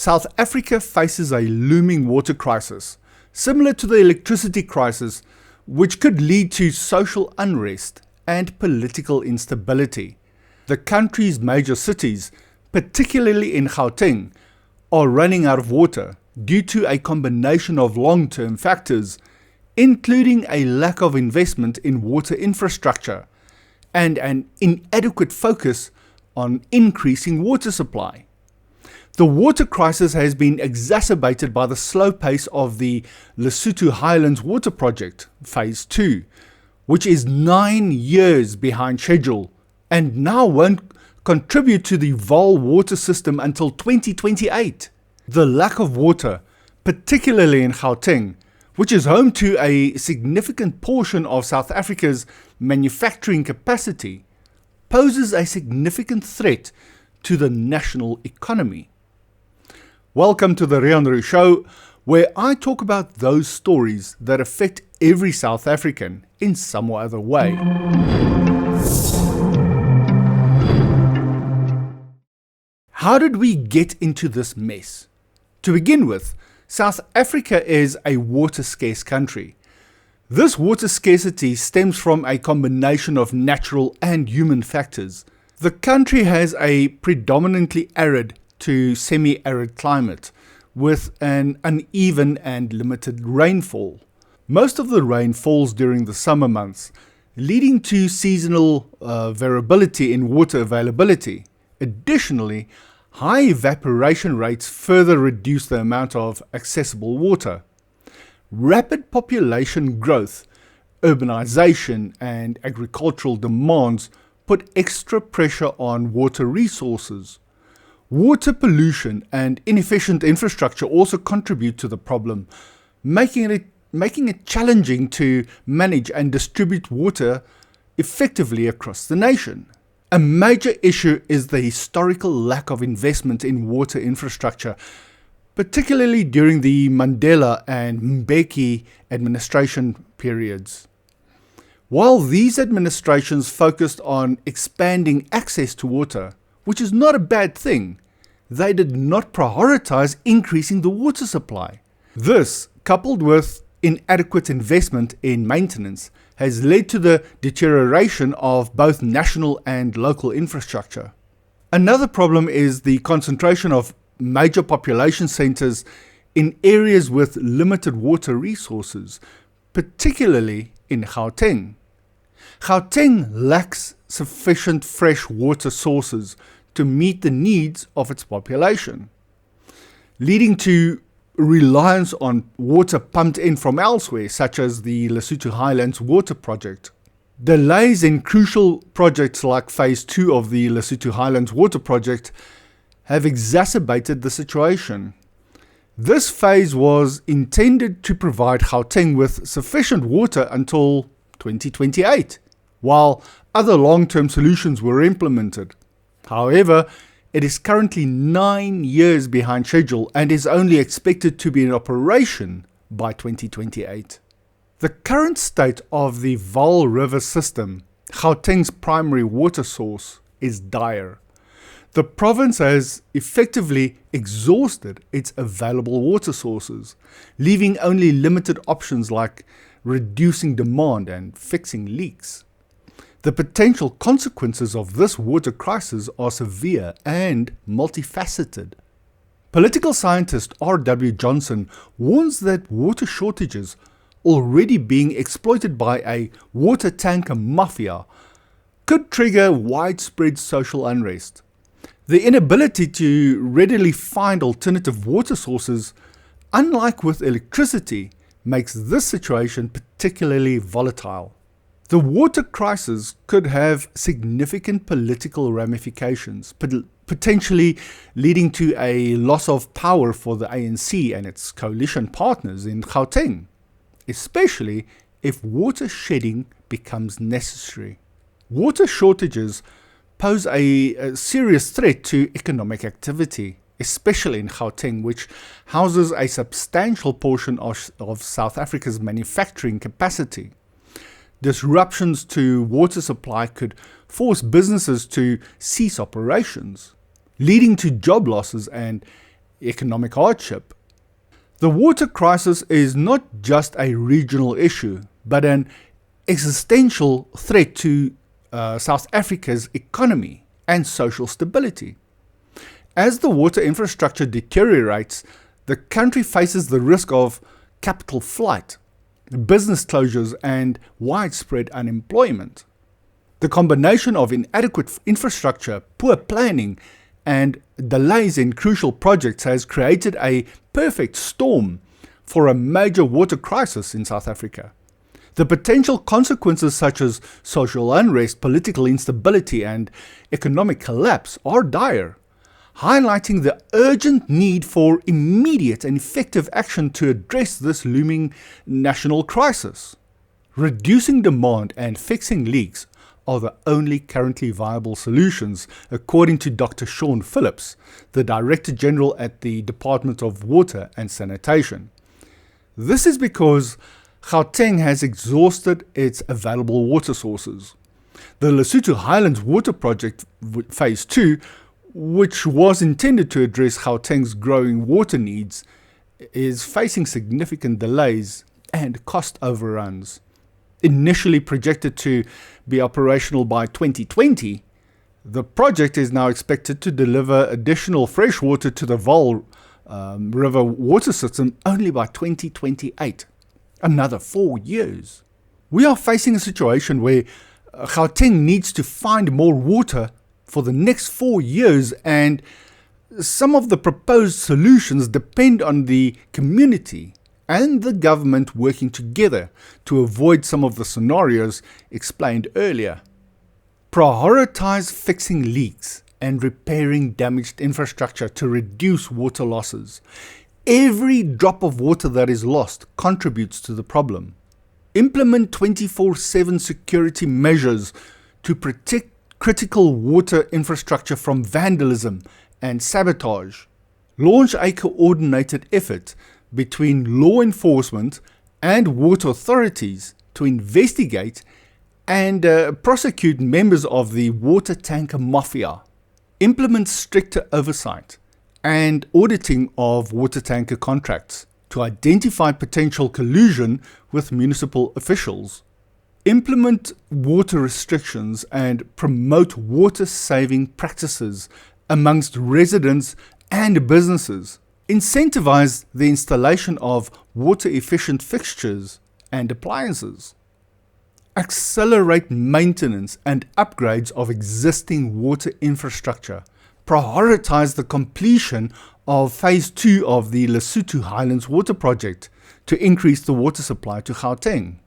South Africa faces a looming water crisis, similar to the electricity crisis, which could lead to social unrest and political instability. The country's major cities, particularly in Gauteng, are running out of water due to a combination of long-term factors, including a lack of investment in water infrastructure and an inadequate focus on increasing water supply. The water crisis has been exacerbated by the slow pace of the Lesotho Highlands water project, Phase 2, which is 9 years behind schedule and now won't contribute to the Vaal River System until 2028. The lack of water, particularly in Gauteng, which is home to a significant portion of South Africa's manufacturing capacity, poses a significant threat to the national economy. Welcome to the Rian Show, where I talk about those stories that affect every South African in some or other way. How did we get into this mess? To begin with, South Africa is a water-scarce country. This water scarcity stems from a combination of natural and human factors. The country has a predominantly arid to semi-arid climate, with an uneven and limited rainfall. Most of the rain falls during the summer months, leading to seasonal variability in water availability. Additionally, high evaporation rates further reduce the amount of accessible water. Rapid population growth, urbanization, and agricultural demands put extra pressure on water resources. Water pollution and inefficient infrastructure also contribute to the problem, making it challenging to manage and distribute water effectively across the nation. A major issue is the historical lack of investment in water infrastructure, particularly during the Mandela and Mbeki administration periods. While these administrations focused on expanding access to water, which is not a bad thing, they did not prioritize increasing the water supply. This, coupled with inadequate investment in maintenance, has led to the deterioration of both national and local infrastructure. Another problem is the concentration of major population centers in areas with limited water resources, particularly in Gauteng. Gauteng lacks sufficient fresh water sources to meet the needs of its population, leading to reliance on water pumped in from elsewhere, such as the Lesotho Highlands water project. Delays in crucial projects like Phase 2 of the Lesotho Highlands water project have exacerbated the situation. This phase was intended to provide Gauteng with sufficient water until 2028, while other long-term solutions were implemented. However, it is currently 9 years behind schedule and is only expected to be in operation by 2028. The current state of the Vaal River System, Gauteng's primary water source, is dire. The province has effectively exhausted its available water sources, leaving only limited options like reducing demand and fixing leaks. The potential consequences of this water crisis are severe and multifaceted. Political scientist R.W. Johnson warns that water shortages, already being exploited by a water tanker mafia, could trigger widespread social unrest. The inability to readily find alternative water sources, unlike with electricity, makes this situation particularly volatile. The water crisis could have significant political ramifications, potentially leading to a loss of power for the ANC and its coalition partners in Gauteng, especially if water shedding becomes necessary. Water shortages pose a serious threat to economic activity, especially in Gauteng, which houses a substantial portion of South Africa's manufacturing capacity. Disruptions to water supply could force businesses to cease operations, leading to job losses and economic hardship. The water crisis is not just a regional issue, but an existential threat to South Africa's economy and social stability. As the water infrastructure deteriorates, the country faces the risk of capital flight, business closures, and widespread unemployment. The combination of inadequate infrastructure, poor planning, and delays in crucial projects has created a perfect storm for a major water crisis in South Africa. The potential consequences such as social unrest, political instability, and economic collapse are dire, highlighting the urgent need for immediate and effective action to address this looming national crisis. Reducing demand and fixing leaks are the only currently viable solutions, according to Dr. Sean Phillips, the Director General at the Department of Water and Sanitation. This is because Gauteng has exhausted its available water sources. The Lesotho Highlands Water Project Phase 2, which was intended to address Gauteng's growing water needs, is facing significant delays and cost overruns. Initially projected to be operational by 2020, the project is now expected to deliver additional fresh water to the Vaal River Water System only by 2028. Another 4 years. We are facing a situation where Gauteng needs to find more water for the next 4 years, and some of the proposed solutions depend on the community and the government working together to avoid some of the scenarios explained earlier. Prioritize fixing leaks and repairing damaged infrastructure to reduce water losses. Every drop of water that is lost contributes to the problem. Implement 24/7 security measures to protect critical water infrastructure from vandalism and sabotage. Launch a coordinated effort between law enforcement and water authorities to investigate and prosecute members of the water tanker mafia. Implement stricter oversight and auditing of water tanker contracts to identify potential collusion with municipal officials. Implement water restrictions and promote water-saving practices amongst residents and businesses. Incentivize the installation of water-efficient fixtures and appliances. Accelerate maintenance and upgrades of existing water infrastructure. Prioritize the completion of Phase 2 of the Lesotho Highlands Water Project to increase the water supply to Gauteng.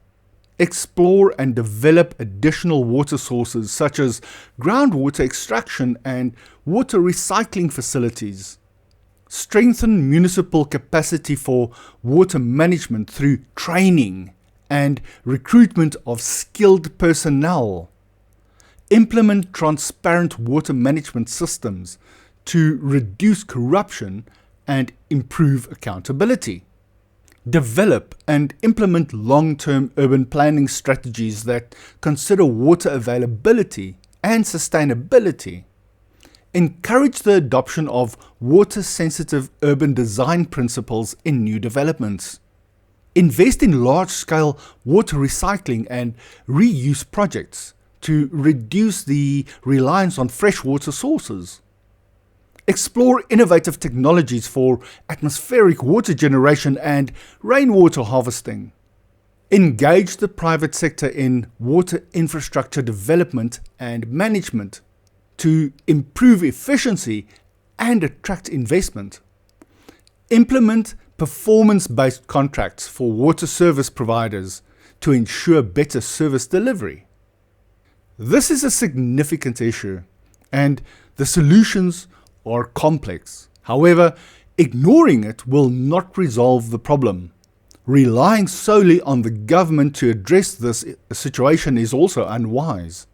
Explore and develop additional water sources such as groundwater extraction and water recycling facilities. Strengthen municipal capacity for water management through training and recruitment of skilled personnel. Implement transparent water management systems to reduce corruption and improve accountability. Develop and implement long-term urban planning strategies that consider water availability and sustainability. Encourage the adoption of water-sensitive urban design principles in new developments. Invest in large-scale water recycling and reuse projects to reduce the reliance on freshwater sources. Explore innovative technologies for atmospheric water generation and rainwater harvesting. Engage the private sector in water infrastructure development and management to improve efficiency and attract investment. Implement performance-based contracts for water service providers to ensure better service delivery. This is a significant issue, and the solutions are complex. However, ignoring it will not resolve the problem. Relying solely on the government to address this situation is also unwise.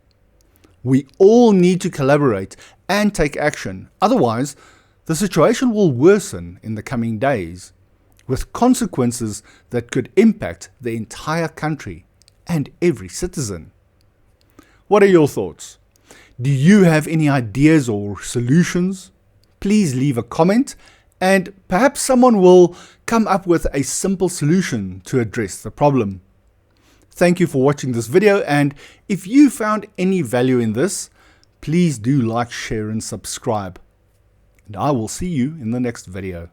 We all need to collaborate and take action. Otherwise, the situation will worsen in the coming days, with consequences that could impact the entire country and every citizen. What are your thoughts? Do you have any ideas or solutions? Please leave a comment and perhaps someone will come up with a simple solution to address the problem. Thank you for watching this video, and if you found any value in this, please do like, share and subscribe. And I will see you in the next video.